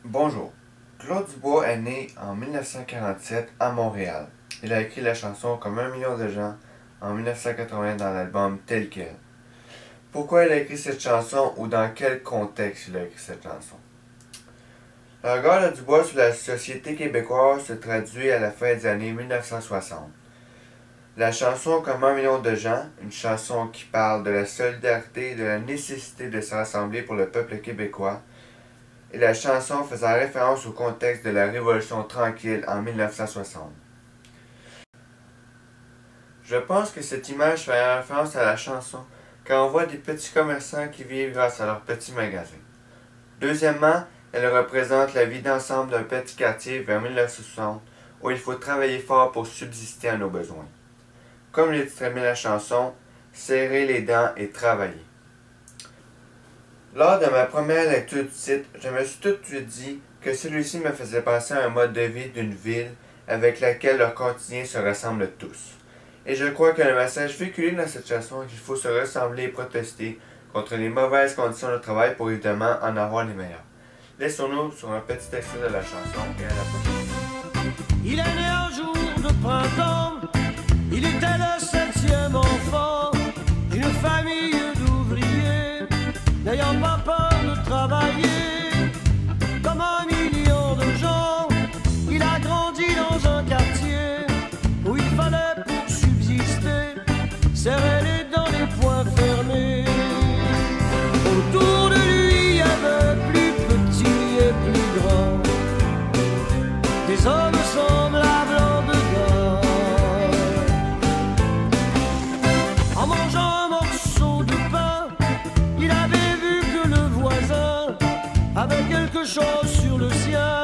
Bonjour. Claude Dubois est né en 1947 à Montréal. Il a écrit la chanson Comme un million de gens en 1980 dans l'album Tel quel. Pourquoi il a écrit cette chanson ou dans quel contexte il a écrit cette chanson? Le regard de Dubois sur la société québécoise se traduit à la fin des années 1960. La chanson Comme un million de gens, une chanson qui parle de la solidarité et de la nécessité de se rassembler pour le peuple québécois, et la chanson faisant référence au contexte de la Révolution tranquille en 1960. Je pense que cette image fait référence à la chanson quand on voit des petits commerçants qui vivent grâce à leurs petits magasins. Deuxièmement, elle représente la vie d'ensemble d'un petit quartier vers 1960 où il faut travailler fort pour subsister à nos besoins. Comme le dit très bien la chanson, serrer les dents et travailler. Lors de ma première lecture du titre, je me suis tout de suite dit que celui-ci me faisait penser à un mode de vie d'une ville avec laquelle leurs quotidiens se ressemblent tous. Et je crois que le message véhiculé dans cette chanson est qu'il faut se ressembler et protester contre les mauvaises conditions de travail pour évidemment en avoir les meilleures. Laissons-nous sur un petit extrait de la chanson et à la prochaine. Il est né un jour de printemps, il était le 7e enfant d'une famille d'ouvriers, n'ayant pas peur de travailler. Comme un million de gens, il a grandi dans un quartier où il fallait pour subsister serrer les dents, les poings fermés. Autour de lui, il y avait plus petits et plus grands, des hommes semblables en dedans. En mangeant un morceau de pain, il avait vu que le voisin avait quelque chose sur le sien.